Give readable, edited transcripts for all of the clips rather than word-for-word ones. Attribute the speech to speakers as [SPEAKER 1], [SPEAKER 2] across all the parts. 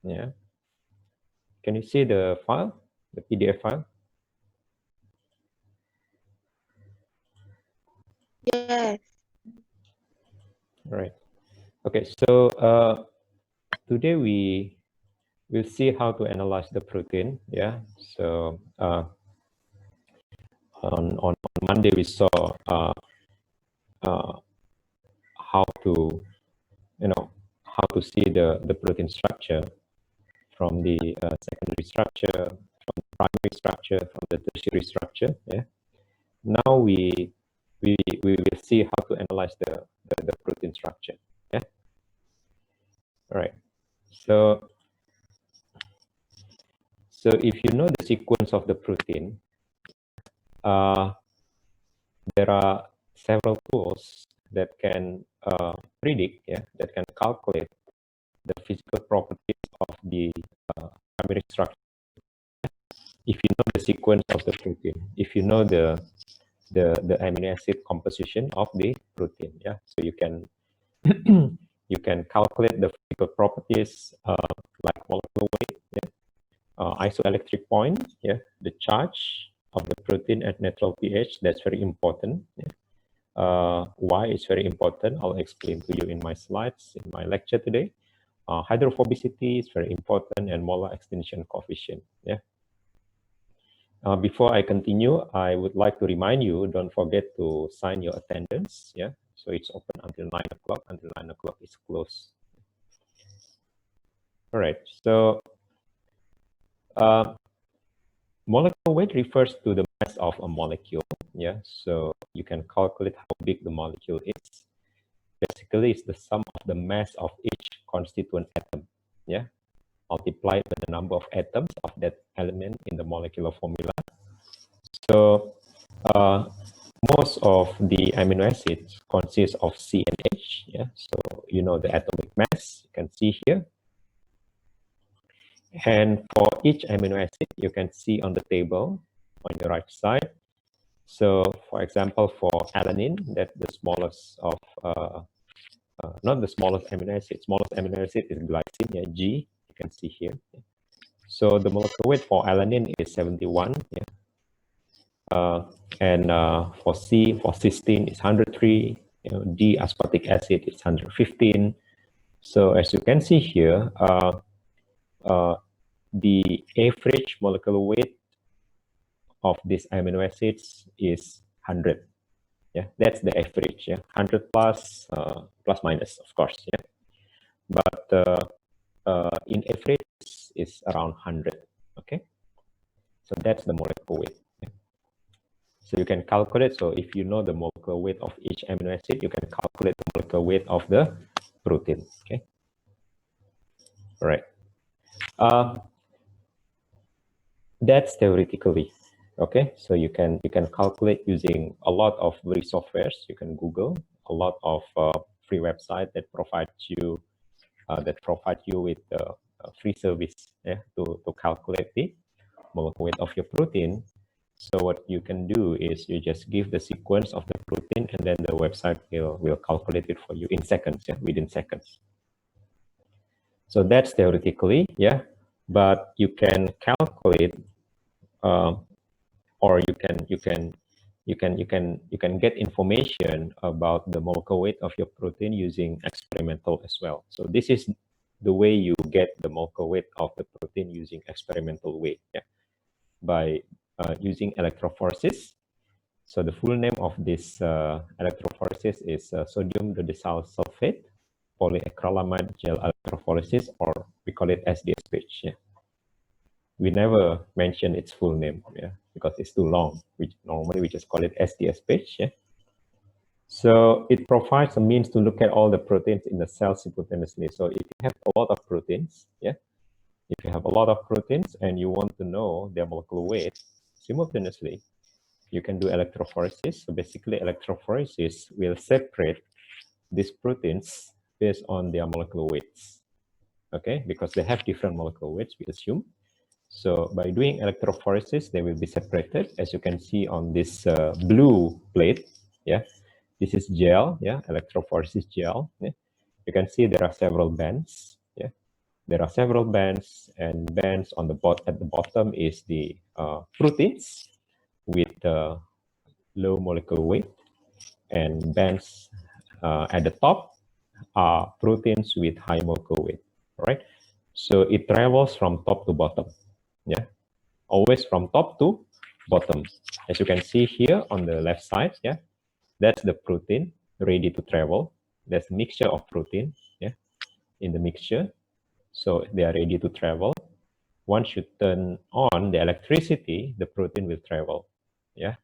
[SPEAKER 1] Yeah. Can you see the file, the PDF file?
[SPEAKER 2] Yes.
[SPEAKER 1] Right. Okay. So today we will see how to analyze the protein. Yeah. So on Monday we saw how to how to see the protein structure from the secondary structure, from the primary structure, from the tertiary structure. Yeah. Now we will see how to analyze the protein structure. Yeah. All right. So if you know the sequence of the protein, there are several tools that can predict, that can calculate the physical properties of the primary structure. If you know the sequence of the protein, if you know the amino acid composition of the protein, so you can you can calculate the physical properties like molecular weight, isoelectric point, the charge of the protein at neutral pH. That's very important. Why it's very important, I'll explain to you in my slides in my lecture today. Hydrophobicity is very important, and molar extinction coefficient. Before I continue, I would like to remind you, don't forget to sign your attendance. So it's open until 9 o'clock. Until 9 o'clock, it's closed. All right. So molecular weight refers to the mass of a molecule. So you can calculate how big the molecule is. Basically, it's the sum of the mass of each constituent atom. Multiplied by the number of atoms of that element in the molecular formula. So most of the amino acids consist of C and H. So you know the atomic mass, you can see here. And for each amino acid, you can see on the table on your right side. So for example, for alanine, that's the smallest of, not the smallest amino acid, smallest amino acid is glycine, G, you can see here. So the molecular weight for alanine is 71. And for C, for cysteine, it's 103. D, aspartic acid, is 115. So as you can see here, the average molecular weight of these amino acids is 100. That's the average. 100 plus, plus minus, of course. But in average, is around 100. Okay, so that's the molecular weight. So you can calculate. So if you know the molecular weight of each amino acid, you can calculate the molecular weight of the protein. Okay. All right. That's theoretically. Okay. So you can calculate using a lot of free softwares. You can Google a lot of free websites that provide you with free service to calculate the molecular weight of your protein. So what you can do is you just give the sequence of the protein, and then the website will calculate it for you in seconds, within seconds. So that's theoretically, but you can calculate, or you can get information about the molecular weight of your protein using experimental as well. So this is the way you get the molecular weight of the protein using experimental way, by using electrophoresis. So the full name of this electrophoresis is sodium dodecyl sulfate polyacrylamide gel electrophoresis, or we call it SDSPH. We never mention its full name, because it's too long. Normally we just call it SDSPH. So it provides a means to look at all the proteins in the cell simultaneously. So if you have a lot of proteins, if you have a lot of proteins and you want to know their molecular weight simultaneously, you can do electrophoresis. So basically, electrophoresis will separate these proteins based on their molecular weights. Okay, because they have different molecular weights, we assume. So by doing electrophoresis, they will be separated, as you can see on this blue plate. This is gel, electrophoresis gel. You can see there are several bands. There are several bands, and bands on the at the bottom is the proteins with low molecular weight, and bands at the top are proteins with high molecular weight. Right? So it travels from top to bottom. Yeah, always from top to bottom. As you can see here on the left side, yeah, that's the protein ready to travel. There's mixture of protein, yeah, in the mixture. So they are ready to travel. Once you turn on the electricity, the protein will travel, yeah,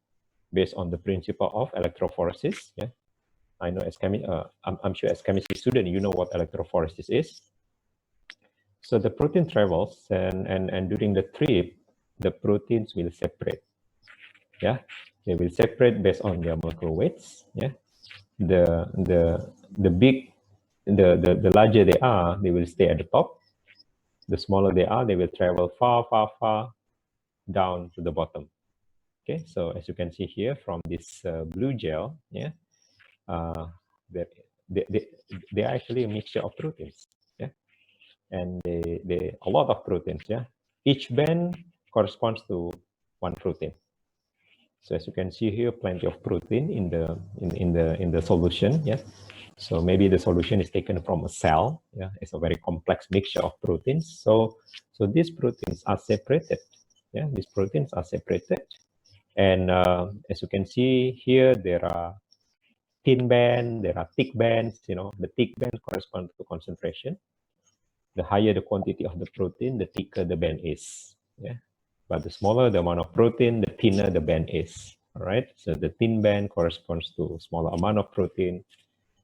[SPEAKER 1] based on the principle of electrophoresis, yeah. I know as I'm sure as chemistry student, you know what electrophoresis is. So the protein travels, and during the trip, the proteins will separate. Yeah, they will separate based on their molecular weights. Yeah, the big, the larger they are, they will stay at the top. The smaller they are, they will travel far down to the bottom. Okay, so as you can see here from this blue gel, yeah, that they are actually a mixture of proteins. Yeah, and they a lot of proteins. Yeah, each band corresponds to one protein. So as you can see here, plenty of protein in the solution. Yeah. So maybe the solution is taken from a cell. Yeah, it's a very complex mixture of proteins. So these proteins are separated. Yeah, these proteins are separated, and as you can see here, there are thin band, there are thick bands. You know, the thick band corresponds to concentration. The higher the quantity of the protein, the thicker the band is. Yeah, but the smaller the amount of protein, the thinner the band is. All right. So the thin band corresponds to smaller amount of protein.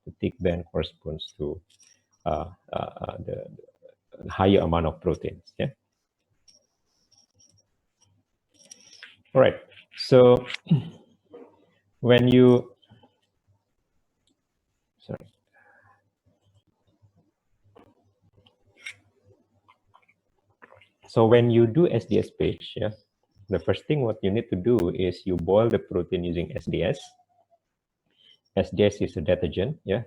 [SPEAKER 1] The thick band corresponds to the higher amount of proteins. Yeah. All right. So when you, sorry. So when you do SDS page, yeah, the first thing what you need to do is you boil the protein using SDS. SDS is a detergent, yeah.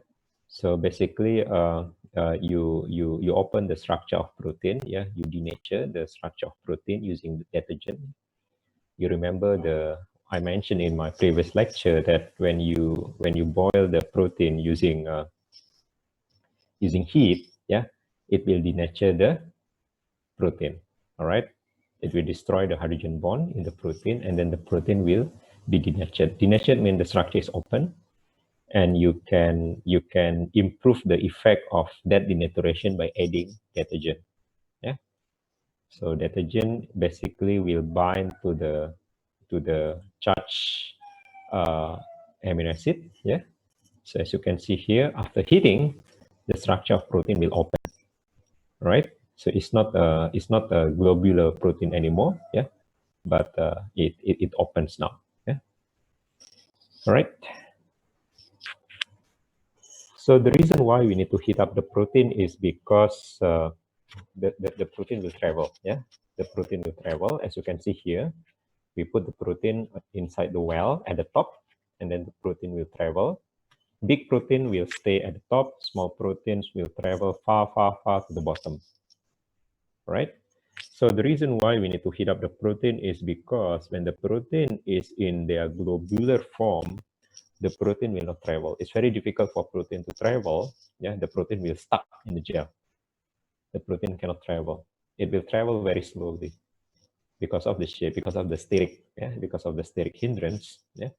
[SPEAKER 1] So basically, you open the structure of protein, yeah. You denature the structure of protein using the detergent. You remember I mentioned in my previous lecture that when you boil the protein using heat, yeah, it will denature the protein. All right, it will destroy the hydrogen bond in the protein, and then the protein will be denatured. Denatured means the structure is open, and you can improve the effect of that denaturation by adding detergent. Yeah, so detergent basically will bind to the charged amino acid. Yeah, so as you can see here, after heating, the structure of protein will open. Right, so it's not a globular protein anymore. Yeah, but it opens now. Yeah, all right. So the reason why we need to heat up the protein is because the protein will travel. Yeah, the protein will travel. As you can see here, we put the protein inside the well at the top, and then the protein will travel. Big protein will stay at the top. Small proteins will travel far to the bottom. Right? So the reason why we need to heat up the protein is because when the protein is in their globular form, the protein will not travel. It's very difficult for protein to travel. Yeah, the protein will stuck in the gel. The protein cannot travel. It will travel very slowly because of the shape, because of the steric, yeah, because of the steric hindrance. Yeah,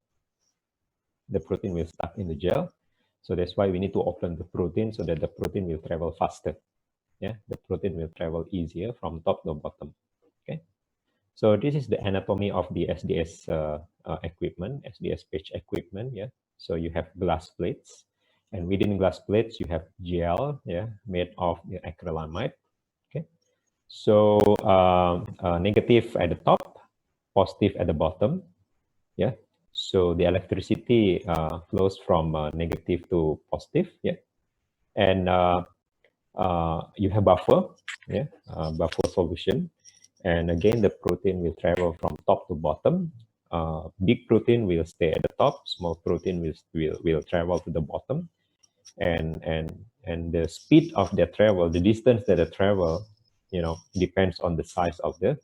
[SPEAKER 1] the protein will stuck in the gel. So that's why we need to open the protein so that the protein will travel faster. Yeah, the protein will travel easier from top to bottom. Okay. So this is the anatomy of the SDS equipment, SDS page equipment. Yeah. So you have glass plates, and within glass plates you have gel, yeah, made of the acrylamide. Okay. So negative at the top, positive at the bottom. Yeah. So the electricity flows from negative to positive. Yeah. And you have buffer. Yeah. Buffer solution. And again, the protein will travel from top to bottom. Big protein will stay at the top. Small protein will travel to the bottom. and the speed of their travel, the distance that they travel, depends on the size of the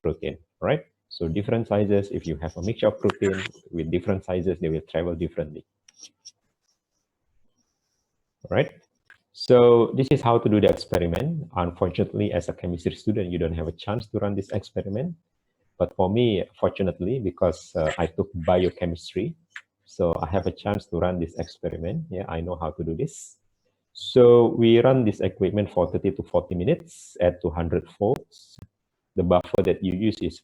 [SPEAKER 1] protein, right? So different sizes, if you have a mixture of protein with different sizes, they will travel differently, right? So this is how to do the experiment. Unfortunately, as a chemistry student, you don't have a chance to run this experiment. But for me, fortunately, because I took biochemistry, so I have a chance to run this experiment. Yeah, I know how to do this. So we run this equipment for 30 to 40 minutes at 200 volts. The buffer that you use is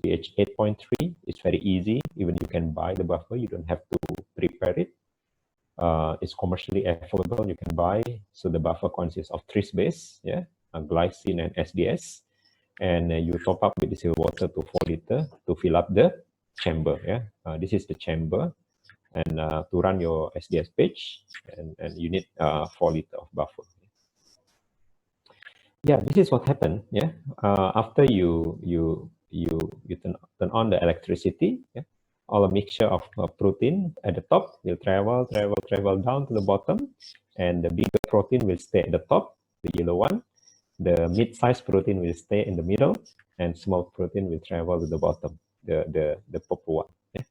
[SPEAKER 1] pH 8.3. It's very easy. Even you can buy the buffer. You don't have to prepare it. It's commercially available. You can buy. So the buffer consists of 3 base, yeah, glycine and SDS. And you top up with distilled water to 4 liter to fill up the chamber. Yeah, this is the chamber. And to run your SDS page, and you need 4 liter of buffer. Yeah, this is what happened. Yeah, after you turn on the electricity, yeah, all a mixture of protein at the top will travel down to the bottom, and the bigger protein will stay at the top, the yellow one. The mid-sized protein will stay in the middle, and small protein will travel to the bottom, the purple one. Yeah?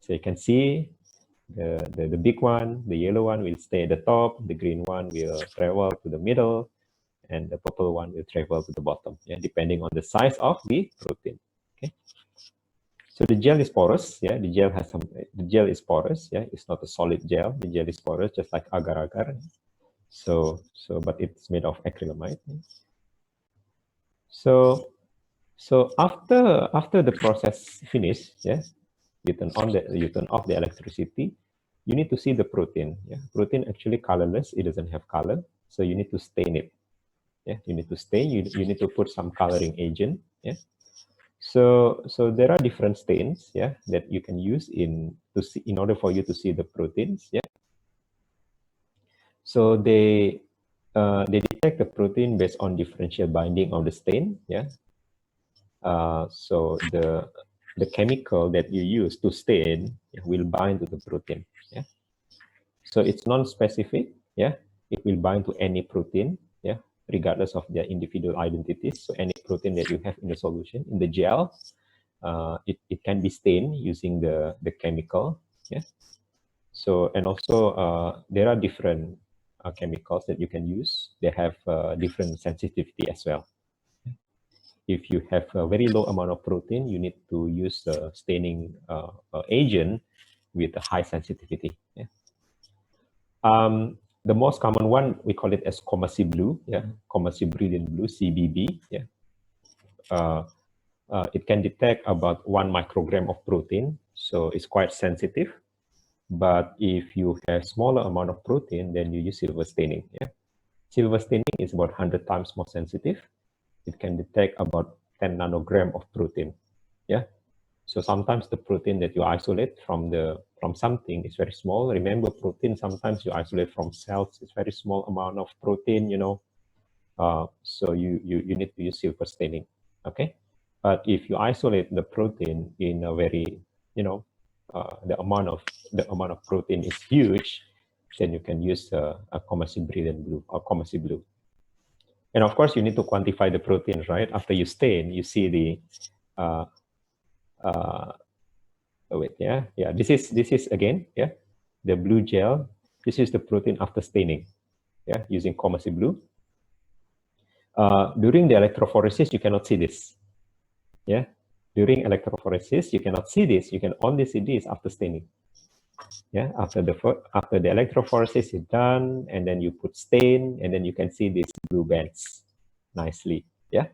[SPEAKER 1] So you can see the big one, the yellow one will stay at the top, the green one will travel to the middle, and the purple one will travel to the bottom, yeah, depending on the size of the protein. Okay. So the gel is porous, yeah. The gel is porous, yeah. It's not a solid gel. The gel is porous, just like agar-agar. So but it's made of acrylamide. So after the process finish, yeah, you turn off the electricity. You need to see the protein. Yeah, protein actually colorless. It doesn't have color, so you need to stain it. Yeah, you need to stain. You need to put some coloring agent. Yeah. So there are different stains. Yeah, that you can use in order for you to see the proteins. Yeah. So they detect the protein based on differential binding of the stain. Yeah. So the chemical that you use to stain will bind to the protein. Yeah. So it's non-specific. Yeah. It will bind to any protein. Yeah. Regardless of their individual identities. So any protein that you have in the solution, in the gel, it can be stained using the chemical. Yeah. So, and also there are different chemicals that you can use. They have different sensitivity as well. If you have a very low amount of protein, you need to use the staining agent with a high sensitivity. Yeah. The most common one, we call it as Comasi blue, yeah, Comasi brilliant blue, CBB. Yeah. It can detect about 1 microgram of protein, so it's quite sensitive. But if you have smaller amount of protein, then you use silver staining. Yeah. Silver staining is about 100 times more sensitive. It can detect about 10 nanogram of protein. Yeah. So sometimes the protein that you isolate from something is very small. Remember, protein sometimes you isolate from cells. It's very small amount of protein, so you need to use silver staining. Okay. But if you isolate the protein in a very, the amount of protein is huge, then you can use a Comasi brilliant blue or Comasi blue. And of course, you need to quantify the proteins, right? After you stain, you see the wait, yeah. This is again, yeah, the blue gel. This is the protein after staining, yeah, using Comasi blue. During the electrophoresis, you cannot see this. Yeah, during electrophoresis, you cannot see this. You can only see this after staining. Yeah, after the electrophoresis is done, and then you put stain, and then you can see these blue bands nicely. Yeah.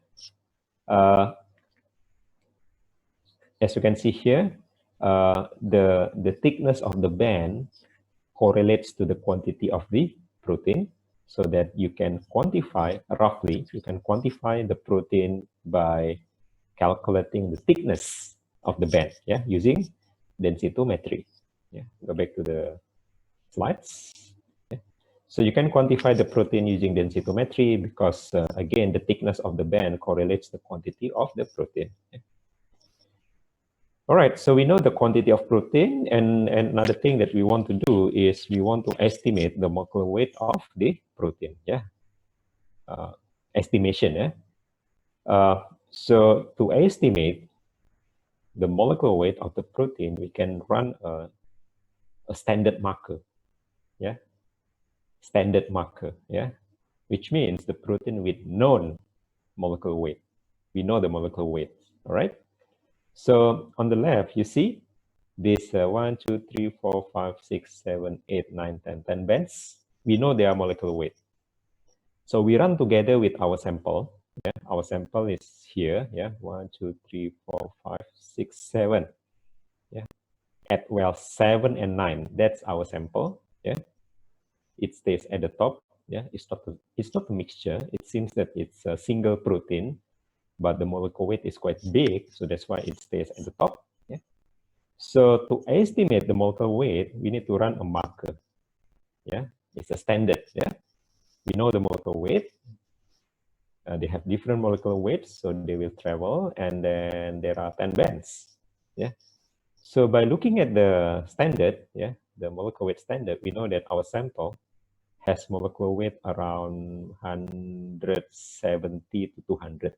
[SPEAKER 1] As you can see here, the thickness of the band correlates to the quantity of the protein, so that you can quantify roughly. You can quantify the protein by calculating the thickness of the band, yeah, using densitometry. Yeah, go back to the slides. Yeah. So you can quantify the protein using densitometry because, again, the thickness of the band correlates the quantity of the protein. Yeah. All right, so we know the quantity of protein, and another thing that we want to do is we want to estimate the molecular weight of the protein. Yeah, estimation. Yeah. So to estimate the molecular weight of the protein, we can run a standard marker. Yeah, standard marker. Yeah, which means the protein with known molecular weight. We know the molecular weight. All right. So on the left, you see this 1, 2, 3, 4, 5, 6, 7, 8, 9, 10, 10 bands. We know their molecular weight. So we run together with our sample. Yeah, our sample is here. Yeah, 1, 2, 3, 4, 5, 6, 7. Yeah, at 7 and 9. That's our sample. Yeah, it stays at the top. Yeah, it's not a mixture. It seems that it's a single protein, but the molecular weight is quite big, so that's why it stays at the top. Yeah. So to estimate the molecular weight, we need to run a marker. Yeah, it's a standard. Yeah, we know the molecular weight. They have different molecular weights, so they will travel, and then there are 10 bands. Yeah. So by looking at the standard, yeah, the molecular weight standard, we know that our sample has molecular weight around 170 to 200.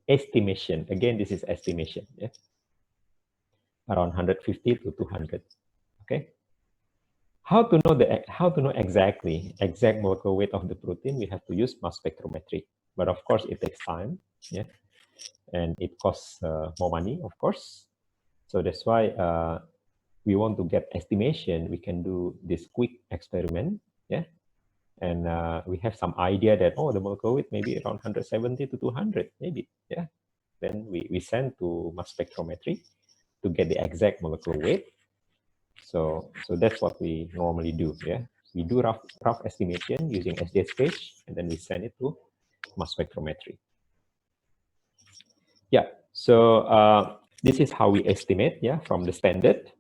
[SPEAKER 1] Estimation. Again, this is estimation. Yeah. Around 150 to 200. Okay. How to know exact molecular weight of the protein? We have to use mass spectrometry, but of course it takes time, yeah, and it costs more money, of course. So that's why we want to get estimation. We can do this quick experiment, yeah, and we have some idea that the molecular weight maybe around 170 to 200, maybe, yeah. Then we send to mass spectrometry to get the exact molecular weight. So that's what we normally do. Yeah, we do rough estimation using SGS, and then we send it to mass spectrometry. Yeah. So this is how we estimate. Yeah, from the standard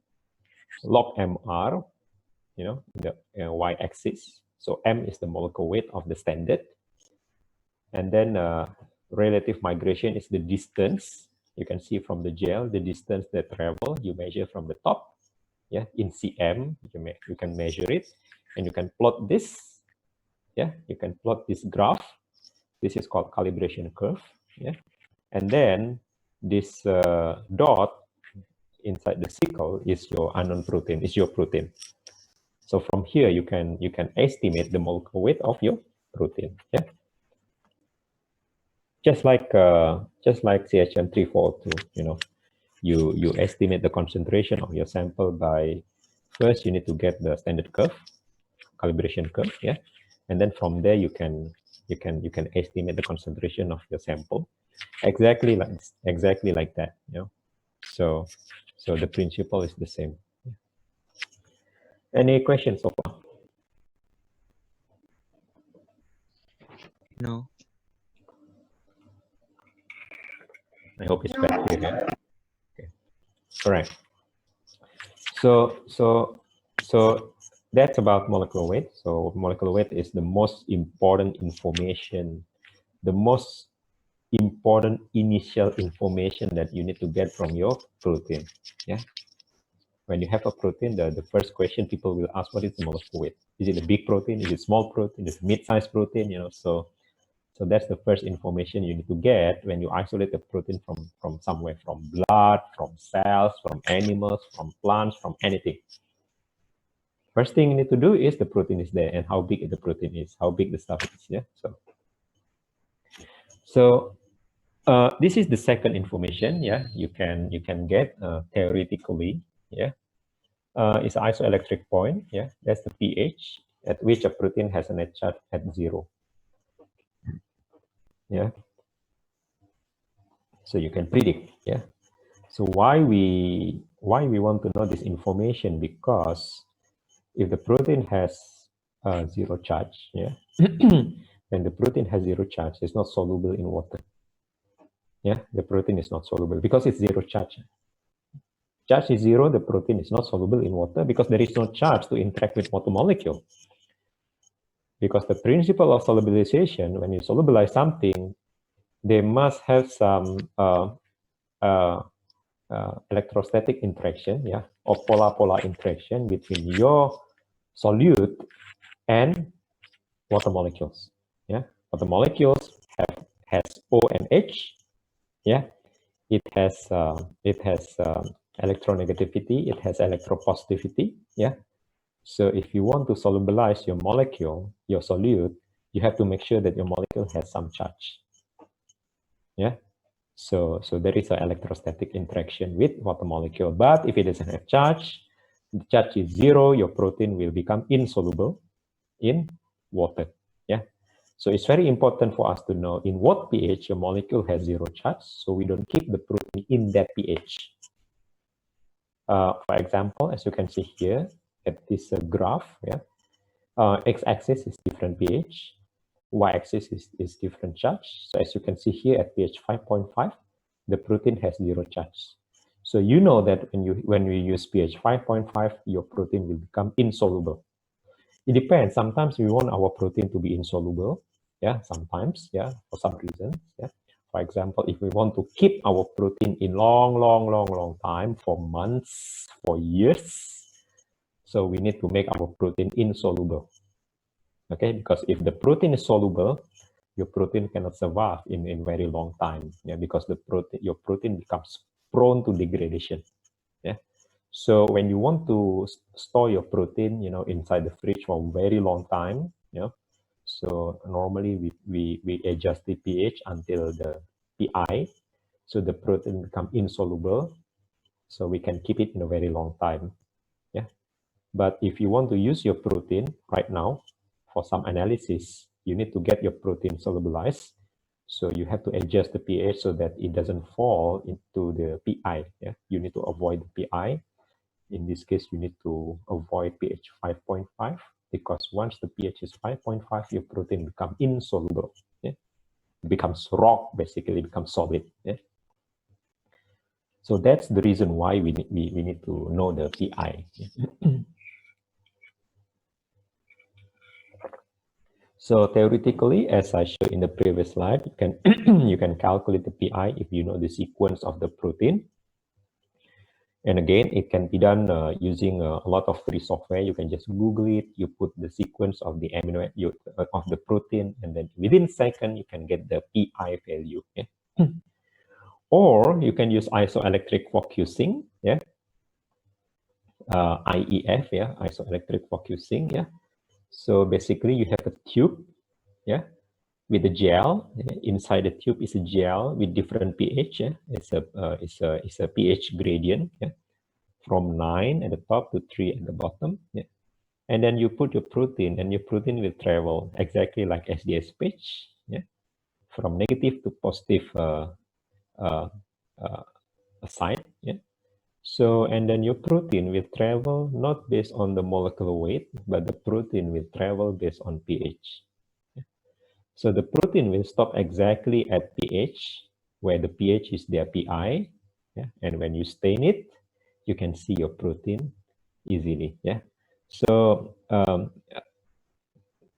[SPEAKER 1] log MR. You know, the y-axis. So M is the molecular weight of the standard, and then relative migration is the distance. You can see from the gel the distance that travel. You measure from the top. Yeah, in cm you can measure it, and you can plot this. Yeah, you can plot this graph. This is called calibration curve. Yeah, and then this dot inside the circle is your unknown protein, is your protein. So from here you can estimate the molecular weight of your protein. Yeah, just like CHM342. You know, you estimate the concentration of your sample by, first you need to get the standard curve, calibration curve, yeah, and then from there you can estimate the concentration of your sample exactly like that, you know. So the principle is the same. Any questions so far?
[SPEAKER 2] No.
[SPEAKER 1] I hope it's quite clear. Yeah? Okay. All right. So that's about molecular weight. So molecular weight is the most important information, the most important initial information that you need to get from your protein. Yeah. When you have a protein, the first question people will ask, what is the molecular weight? Is it a big protein? Is it small protein? Is it mid-sized protein? You know, so that's the first information you need to get when you isolate the protein from somewhere, from blood, from cells, from animals, from plants, from anything. First thing you need to do is the protein is there and how big the protein is, how big the stuff is. Yeah. So this is the second information. Yeah, you can get theoretically. Yeah, it's isoelectric point. Yeah, that's the pH at which a protein has a net charge at 0. Yeah. So you can predict. Yeah. So why we want to know this information? Because if the protein has 0 charge, yeah, when the protein has 0 charge, it's not soluble in water. Yeah, the protein is not soluble because it's 0 charge. Charge is 0, the protein is not soluble in water because there is no charge to interact with water molecule. Because the principle of solubilization, when you solubilize something, they must have some electrostatic interaction, yeah, or polar-polar interaction between your solute and water molecules. Yeah, water molecules has O and H. Yeah, it has electronegativity. It has electropositivity. Yeah. So if you want to solubilize your molecule, your solute, you have to make sure that your molecule has some charge. Yeah. So there is an electrostatic interaction with water molecule. But if it doesn't have charge, the charge is zero, your protein will become insoluble in water. Yeah. So it's very important for us to know in what pH your molecule has zero charge, so we don't keep the protein in that pH. For example, as you can see here at this graph, yeah, x-axis is different pH, y-axis is different charge. So as you can see here at pH 5.5, the protein has zero charge. So you know that when we use pH 5.5, your protein will become insoluble. It depends. Sometimes we want our protein to be insoluble. Yeah, sometimes, yeah, for some reason. Yeah. For example, if we want to keep our protein in long time, for months, for years, so we need to make our protein insoluble. Okay, because if the protein is soluble, your protein cannot survive in very long time. Yeah, because your protein becomes prone to degradation. Yeah. So when you want to store your protein, inside the fridge for a very long time, so normally we adjust the pH until the pI, so the protein become insoluble, so we can keep it in a very long time. Yeah. But if you want to use your protein right now for some analysis, you need to get your protein solubilized. So you have to adjust the pH so that it doesn't fall into the pI. Yeah. You need to avoid the pI. In this case, you need to avoid pH 5.5, because once the pH is 5.5, your protein becomes insoluble. Yeah? It becomes rock, basically, becomes solid. Yeah? So that's the reason why we need to know the pI. So theoretically, as I showed in the previous slide, you can you can calculate the pI if you know the sequence of the protein. And again, it can be done using a lot of free software. You can just Google it. You put the sequence of the amino of the protein, and then within second you can get the pI value. Yeah? Or you can use isoelectric focusing. Yeah, IEF. Yeah, isoelectric focusing. Yeah. So basically, you have a tube. Yeah. With a gel. Inside the tube is a gel with different pH. Yeah? It's a pH gradient. Yeah. From 9 at the top to 3 at the bottom. Yeah. And then you put your protein, and your protein will travel exactly like SDS-PAGE, yeah, from negative to positive side. Yeah. So, and then your protein will travel not based on the molecular weight, but the protein will travel based on pH. Yeah. So the protein will stop exactly at pH, where the pH is their pI. Yeah. And when you stain it, you can see your protein easily. Yeah. So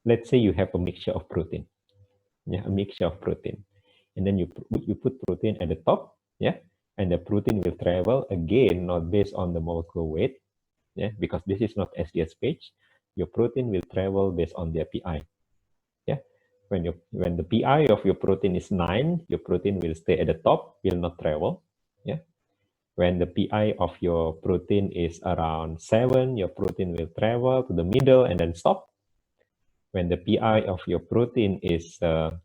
[SPEAKER 1] let's say you have a mixture of protein. Yeah, a mixture of protein. And then you put protein at the top. Yeah. And the protein will travel again, not based on the molecular weight. Yeah, because this is not SDS-PAGE. Your protein will travel based on their pI. Yeah. When the pI of your protein is 9, your protein will stay at the top, will not travel. Yeah. When the pI of your protein is around 7, your protein will travel to the middle and then stop. When the pI of your protein is 5,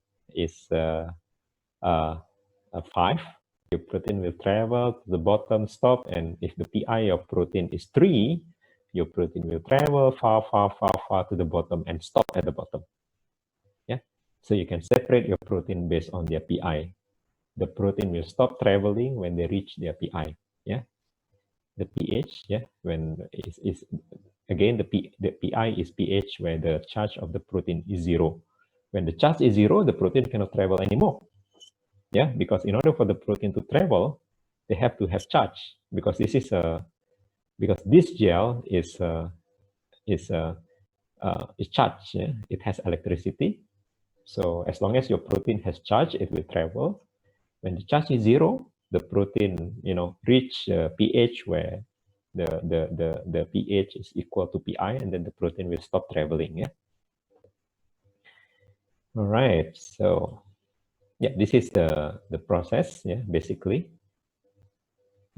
[SPEAKER 1] your protein will travel to the bottom, stop. And if the pI of protein is 3, your protein will travel far to the bottom and stop at the bottom. Yeah. So you can separate your protein based on their pI. The protein will stop traveling when they reach their pI. Yeah. The pH, yeah, when is again the pI is pH where the charge of the protein is 0. When the charge is 0, the protein cannot travel anymore. Yeah, because in order for the protein to travel, they have to have charge, because this gel is charged. Yeah? It has electricity. So as long as your protein has charge, it will travel. When the charge is 0, the protein, reach pH where the pH is equal to pi, and then the protein will stop traveling. Yeah. All right. So yeah, this is the process. Yeah, basically,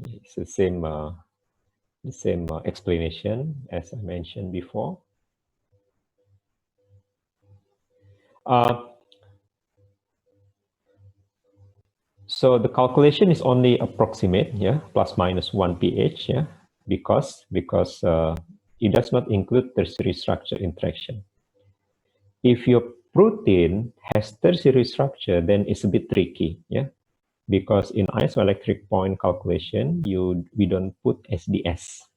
[SPEAKER 1] it's the same explanation as I mentioned before. So the calculation is only approximate, yeah, plus minus 1 pH, yeah, because it does not include tertiary structure interaction. If your protein has tertiary structure, then it's a bit tricky, yeah, because in isoelectric point calculation, we don't put SDS.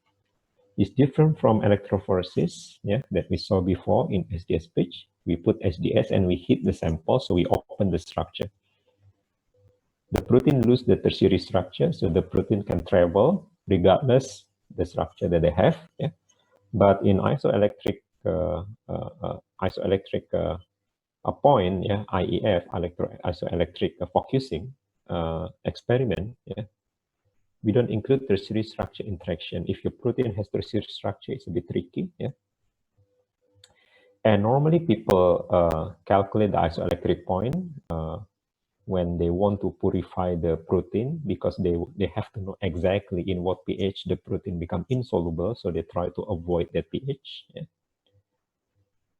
[SPEAKER 1] It's different from electrophoresis, yeah, that we saw before in SDS pitch. We put SDS and we hit the sample, so we open the structure. The protein lose the tertiary structure, so the protein can travel regardless the structure that they have. Yeah? But in isoelectric point, yeah, IEF, isoelectric focusing experiment, yeah, we don't include tertiary structure interaction. If your protein has tertiary structure, it's a bit tricky. Yeah. And normally people calculate the isoelectric point when they want to purify the protein, because they have to know exactly in what pH the protein become insoluble, so they try to avoid that pH. Yeah.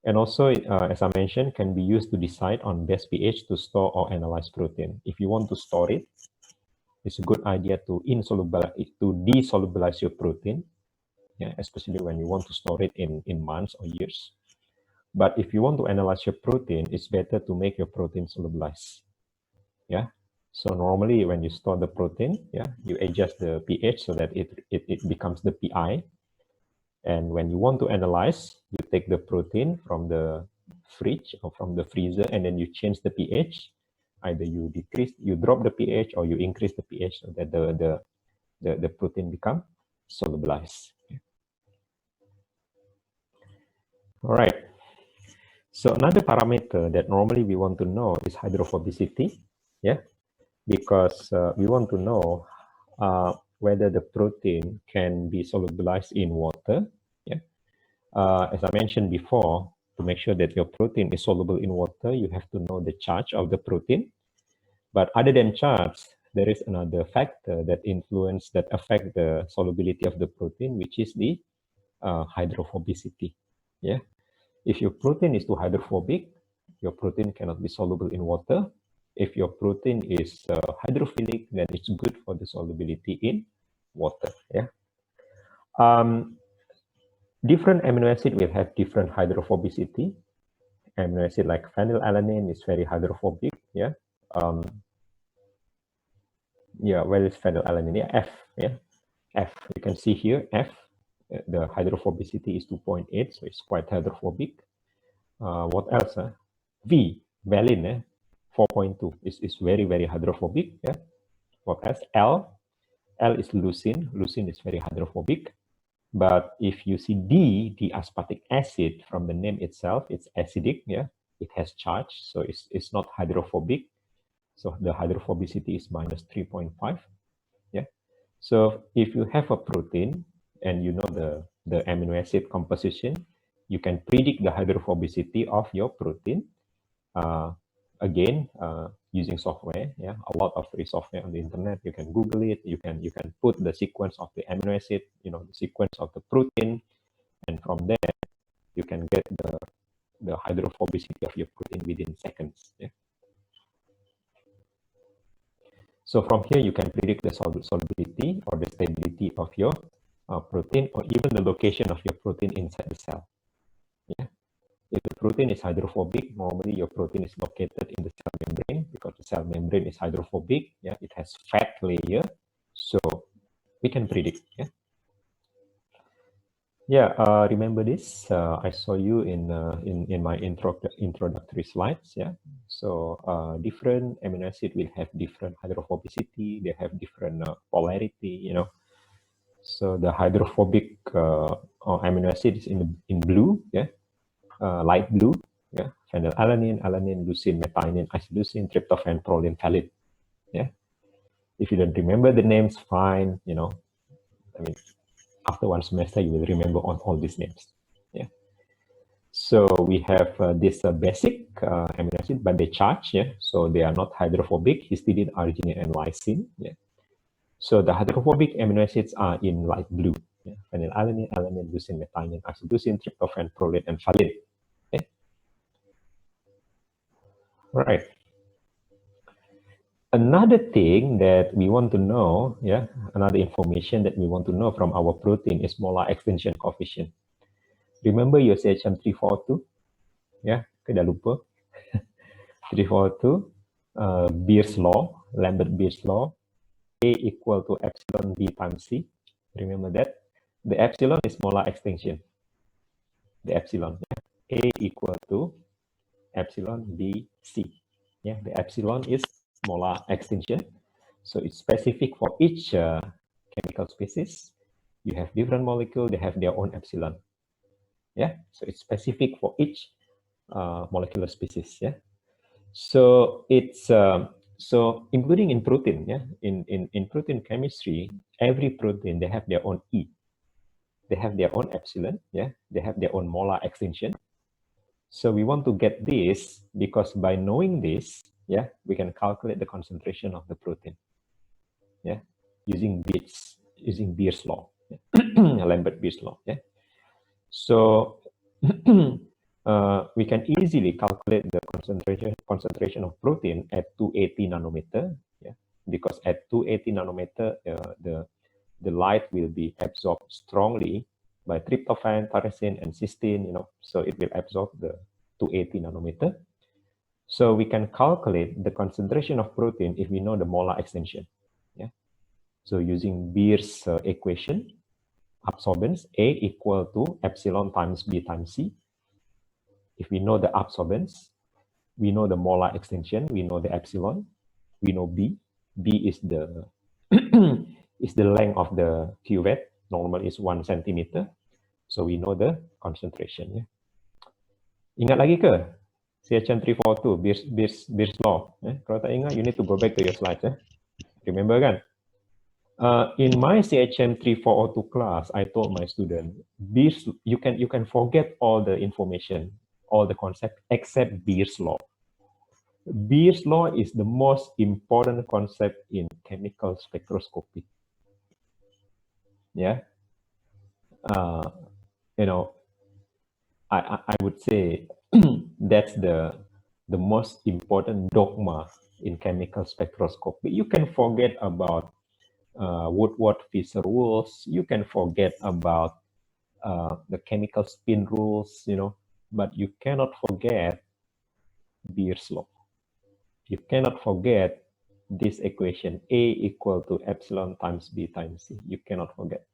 [SPEAKER 1] And also, as I mentioned, can be used to decide on best pH to store or analyze protein. If you want to store it, it's a good idea to desolubilize your protein, yeah, especially when you want to store it in months or years. But if you want to analyze your protein, it's better to make your protein solubilize. Yeah. So normally when you store the protein, yeah, you adjust the pH so that it becomes the PI. And when you want to analyze, you take the protein from the fridge or from the freezer, and then you change the pH. Either you drop the pH, or you increase the pH so that the protein become solubilized. All right. So another parameter that normally we want to know is hydrophobicity. Yeah. Because we want to know whether the protein can be solubilized in water. Yeah. As I mentioned before, to make sure that your protein is soluble in water, you have to know the charge of the protein. But other than charge, there is another factor that affect the solubility of the protein, which is the hydrophobicity. Yeah. If your protein is too hydrophobic, your protein cannot be soluble in water. If your protein is hydrophilic, then it's good for the solubility in water. Yeah. Different amino acid will have different hydrophobicity. Amino acid like phenylalanine is very hydrophobic. Yeah. Where is phenylalanine? Yeah, F. Yeah, F. You can see here F. The hydrophobicity is 2.8, so it's quite hydrophobic. What else? V, valine, 4.2 is very, very hydrophobic. Yeah. What else? L is leucine. Leucine is very hydrophobic. But if you see D aspartic acid, from the name itself, it's acidic. Yeah. It has charge, so it's not hydrophobic. So the hydrophobicity is minus 3.5. Yeah. So if you have a protein and you know the amino acid composition, you can predict the hydrophobicity of your protein. Again, using software, yeah, a lot of free software on the internet. You can Google it. You can put the sequence of the amino acid, the sequence of the protein, and from there you can get the hydrophobicity of your protein within seconds. Yeah. So from here you can predict the solubility or the stability of your protein, or even the location of your protein inside the cell. Yeah. If the protein is hydrophobic, normally your protein is located in the cell membrane, because the cell membrane is hydrophobic. Yeah, it has fat layer, so we can predict. Yeah. Yeah. Remember this? I saw you in my introductory slides. Yeah. So different amino acid will have different hydrophobicity. They have different polarity. So the hydrophobic amino acid is in blue. Yeah. Light blue, yeah, phenylalanine, alanine, leucine, methionine, isoleucine, tryptophan, proline, phthalate. Yeah. If you don't remember the names, fine. You know, I mean, after one semester, you will remember all these names. Yeah. So we have this basic amino acid, but they charge. Yeah. So they are not hydrophobic: histidine, arginine, and lysine. Yeah. So the hydrophobic amino acids are in light blue. Yeah. Phenylalanine, alanine, leucine, methionine, isoleucine, tryptophan, proline, and valine. Okay. All right. Another thing that we want to know, yeah, another information that we want to know from our protein is molar extension coefficient. Remember your CHM342? Yeah, kita dah lupa. 342, Beer's law, Lambert-Beer's law, A equal to epsilon B times C. Remember that? The epsilon is molar extension. The epsilon, yeah. A equal to epsilon B C. Yeah, the epsilon is molar extension. So it's specific for each chemical species. You have different molecules, they have their own epsilon. Yeah, so it's specific for each molecular species. Yeah, so it's so including in protein. Yeah, in protein chemistry, every protein they have their own E. They have their own epsilon. Yeah, they have their own molar extension. So we want to get this because by knowing this, yeah, we can calculate the concentration of the protein. Yeah, using Beer's law, yeah. Lambert-Beer's law. Yeah. So we can easily calculate the concentration of protein at 280 nanometer. Yeah, because at 280 nanometer, the light will be absorbed strongly by tryptophan, tyrosine, and cysteine. You know, so it will absorb the 280 nanometer. So we can calculate the concentration of protein if we know the molar extension. Yeah. So using Beer's equation, absorbance A equal to epsilon times B times C. If we know the absorbance, we know the molar extension, we know the epsilon, we know B. B is the is the length of the cuvette. Normal is 1 centimeter. So we know the concentration. Yeah. Ingat lagi ke? CHM342, Beer's law. Kalau tak ingat, you need to go back to your slides. Remember kan? In my CHM3402 class, I told my student, you can forget all the information, all the concept, except Beer's law. Beer's law is the most important concept in chemical spectroscopy. Yeah, you know, I would say that's the most important dogma in chemical spectroscopy. You can forget about Woodward-Fisher rules. You can forget about the chemical spin rules, you know, but you cannot forget Beer's law. You cannot forget this equation, A equal to epsilon times B times C. You cannot forget,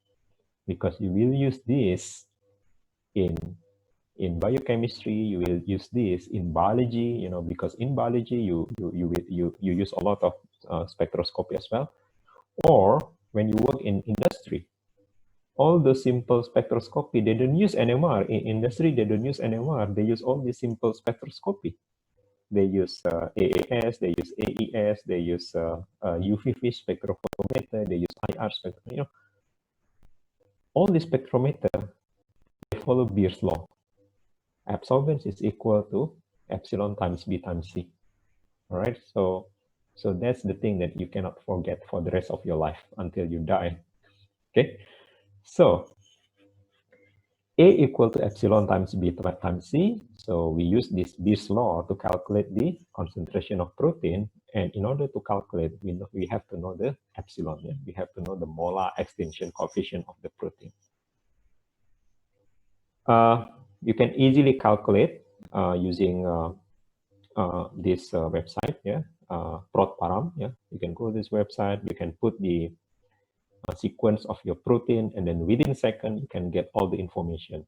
[SPEAKER 1] because you will use this in biochemistry. You will use this in biology, you know, because in biology you use a lot of spectroscopy as well. Or when you work in industry, all the simple spectroscopy, they don't use NMR. In industry, they don't use NMR. They use all the simple spectroscopy. They use AAS, they use AES, they use UV fish spectrophotometer, they use IR spectrophotometer. You know, all the spectrometer, they follow Beer's law. Absorbance is equal to epsilon times B times C. All right, so that's the thing that you cannot forget for the rest of your life until you die. Okay, so A equal to epsilon times B times C. So we use this Beer's law to calculate the concentration of protein. And in order to calculate, we have to know the epsilon. Yeah? We have to know the molar extension coefficient of the protein. You can easily calculate using this website, yeah, ProtParam. Yeah, you can go to this website. You can put the sequence of your protein, and then within a second, you can get all the information: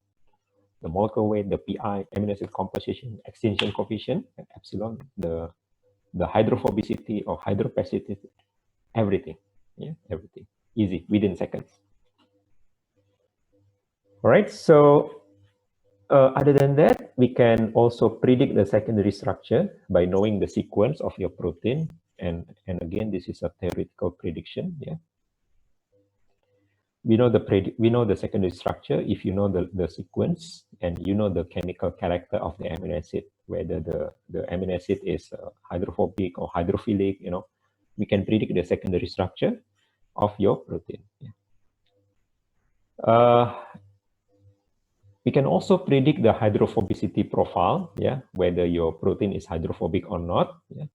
[SPEAKER 1] the molecular weight, the PI, amino acid composition, extension coefficient, and epsilon, the hydrophobicity or hydrophobicity, everything. Yeah, everything easy within seconds. All right. So other than that, we can also predict the secondary structure by knowing the sequence of your protein, and again, this is a theoretical prediction. Yeah, we know the secondary structure if you know the sequence and you know the chemical character of the amino acid, whether the amino acid is hydrophobic or hydrophilic. We can predict the secondary structure of your protein. Yeah. We can also predict the hydrophobicity profile, yeah, whether your protein is hydrophobic or not. Yeah.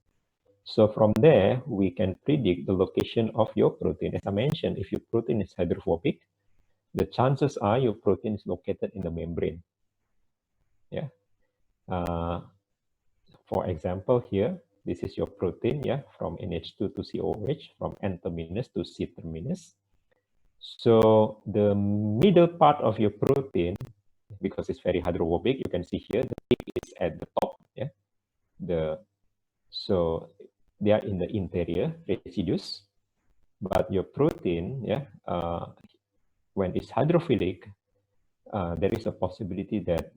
[SPEAKER 1] So from there, we can predict the location of your protein. As I mentioned, if your protein is hydrophobic, the chances are your protein is located in the membrane. Yeah. For example, here, this is your protein, yeah, from NH2 to COH, from N terminus to C terminus. So the middle part of your protein, because it's very hydrophobic, you can see here the peak is at the top. Yeah, so they are in the interior residues, but your protein, yeah, when it's hydrophilic, there is a possibility that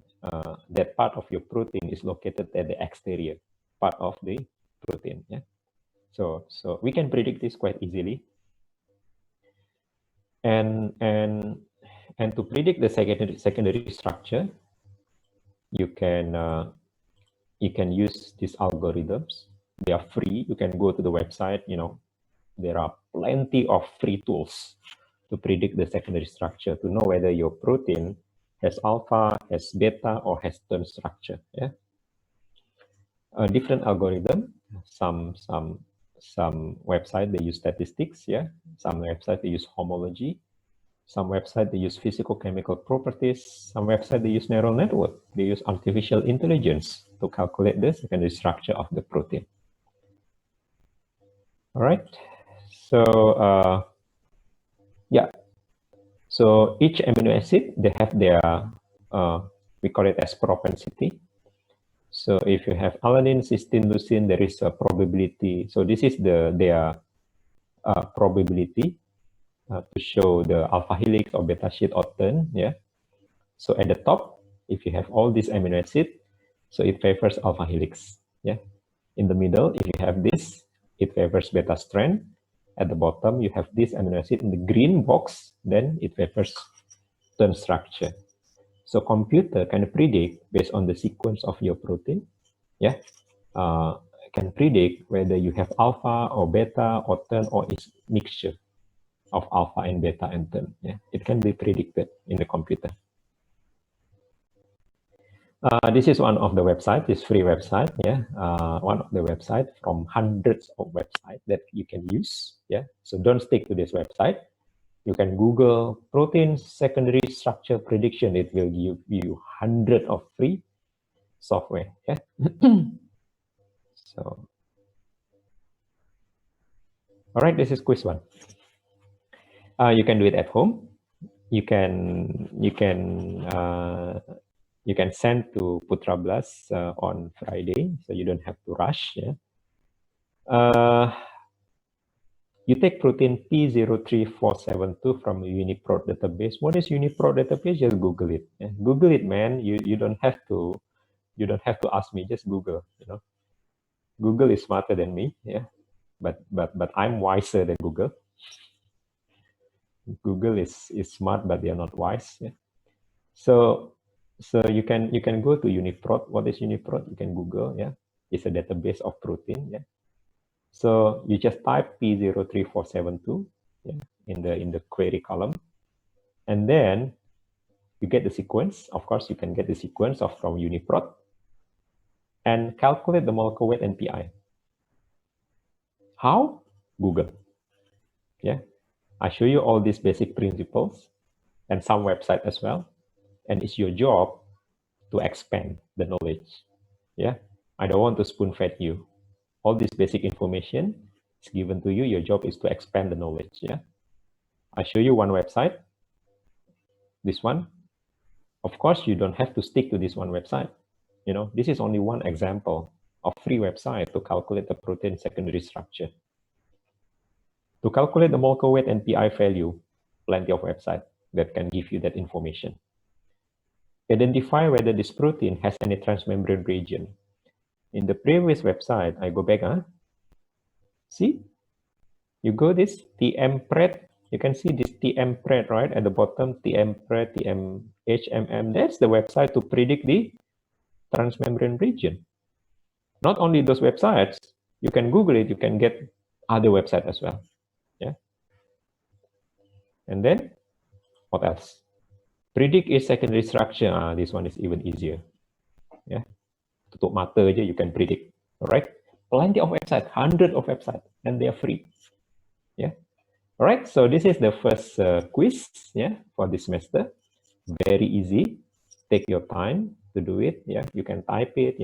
[SPEAKER 1] that part of your protein is located at the exterior part of the protein. Yeah, so we can predict this quite easily, and to predict the secondary structure, you can use these algorithms. They are free. You can go to the website. There are plenty of free tools to predict the secondary structure, to know whether your protein has alpha, has beta, or has turn structure. Yeah, a different algorithm. Some website they use statistics. Yeah, some website they use homology. Some website they use physical chemical properties. Some website they use neural network. They use artificial intelligence to calculate the secondary structure of the protein. All right. So yeah. So each amino acid, they have their we call it as propensity. So if you have alanine, cysteine, leucine, there is a probability. So this is their probability to show the alpha helix or beta sheet or turn. Yeah. So at the top, if you have all these amino acid, so it favors alpha helix. Yeah. In the middle, if you have this, it favors beta strand. At the bottom, you have this amino acid in the green box, then it favors turn structure. So computer can predict based on the sequence of your protein. Yeah. Can predict whether you have alpha or beta or turn or it's mixture of alpha and beta and turn. Yeah. It can be predicted in the computer. This is one of the website, this free website. Yeah, one of the website from hundreds of websites that you can use. Yeah, so don't stick to this website. You can Google protein secondary structure prediction. It will give you hundreds of free software. Yeah. So, all right, this is quiz one. You can do it at home. You can send to Putra Blast on Friday, so you don't have to rush. Yeah. You take protein P03472 from UniProt database. What is UniProt database? Just Google it. Yeah. Google it, man. You don't have to ask me. Just Google. Google is smarter than me. Yeah, but I'm wiser than Google. Google is smart, but they are not wise. Yeah. So you can go to UniProt. What is UniProt? You can Google. Yeah, it's a database of protein. Yeah. So you just type P03472, yeah, in the query column, and then you get the sequence. Of course, you can get the sequence from UniProt and calculate the molecular weight and PI. How? Google. Yeah, I show you all these basic principles and some website as well, and it's your job to expand the knowledge. Yeah, I don't want to spoon-feed you. All this basic information is given to you. Your job is to expand the knowledge. Yeah, I show you one website. This one. Of course, you don't have to stick to this one website. This is only one example of free website to calculate the protein secondary structure. To calculate the molecular weight and PI value, plenty of websites that can give you that information. Identify whether this protein has any transmembrane region. In the previous website, I go back. See, you go this TMPRED. You can see this TMPRED right at the bottom. TMPRED, TMHMM. That's the website to predict the transmembrane region. Not only those websites, you can Google it. You can get other websites as well. Yeah. And then what else? Predict its secondary structure. This one is even easier. Yeah. Tutup mata aja, you can predict. All right. Plenty of websites, hundreds of websites, and they are free. Yeah. All right. So this is the first quiz. Yeah, for this semester. Very easy. Take your time to do it. Yeah, you can type it.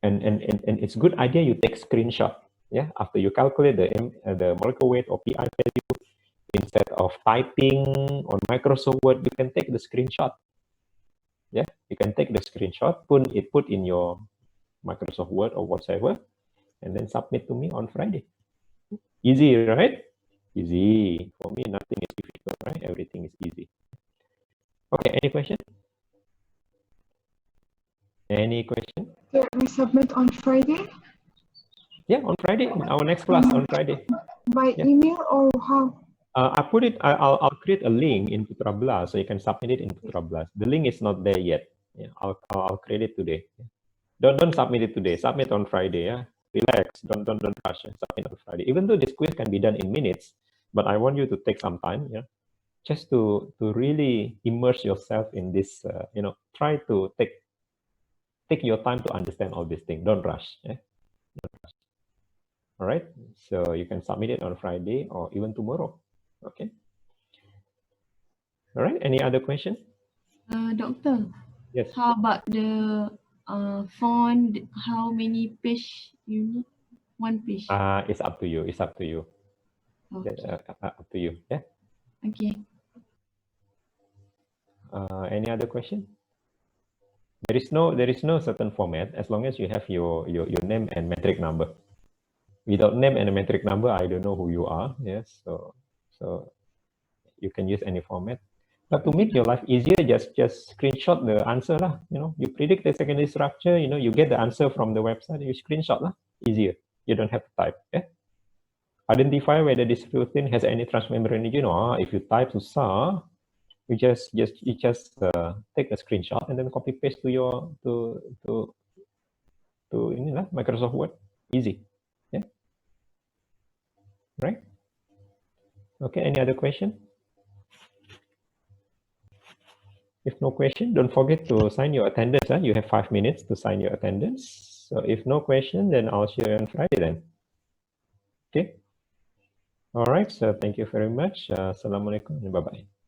[SPEAKER 1] And it's good idea you take screenshot. Yeah, after you calculate the molecular weight or PI value, instead of typing on Microsoft Word, you can take the screenshot. Yeah, you can take the screenshot, put in your Microsoft Word or whatever, and then submit to me on Friday. Easy, right? Easy. For me, nothing is difficult, right? Everything is easy. Okay, any question? Any question?
[SPEAKER 2] Yeah, we submit on Friday?
[SPEAKER 1] Yeah, on Friday, in our next class on Friday.
[SPEAKER 2] By email or how?
[SPEAKER 1] I'll create a link in Putra Blast, so you can submit it in Putra Blast. The link is not there yet. Yeah, I'll create it today. Don't submit it today. Submit on Friday. Yeah, relax. Don't rush. Submit on Friday. Even though this quiz can be done in minutes, but I want you to take some time. Yeah, just to really immerse yourself in this. Try to take your time to understand all these things. Don't rush. Yeah. Don't rush. All right. So you can submit it on Friday or even tomorrow. Okay. All right. Any other question?
[SPEAKER 3] Doctor.
[SPEAKER 1] Yes.
[SPEAKER 3] How about the font? How many page you need? One page.
[SPEAKER 1] It's up to you. It's up to you.
[SPEAKER 3] Okay.
[SPEAKER 1] Up to you. Yeah.
[SPEAKER 3] Okay.
[SPEAKER 1] Any other question? There is no certain format as long as you have your name and metric number. Without name and a metric number, I don't know who you are. Yes. So you can use any format. But to make your life easier, just screenshot the answer lah. You predict the secondary structure. You get the answer from the website. You screenshot lah. Easier. You don't have to type. Yeah. Identify whether this protein has any transmembrane region. If you type susah, you just take a screenshot and then copy paste to your to Microsoft Word. Easy. Yeah. Right. Okay. Any other question? If no question, don't forget to sign your attendance. You have 5 minutes to sign your attendance. So if no question, then I'll see you on Friday then. Okay. All right. So thank you very much. Assalamualaikum and bye-bye.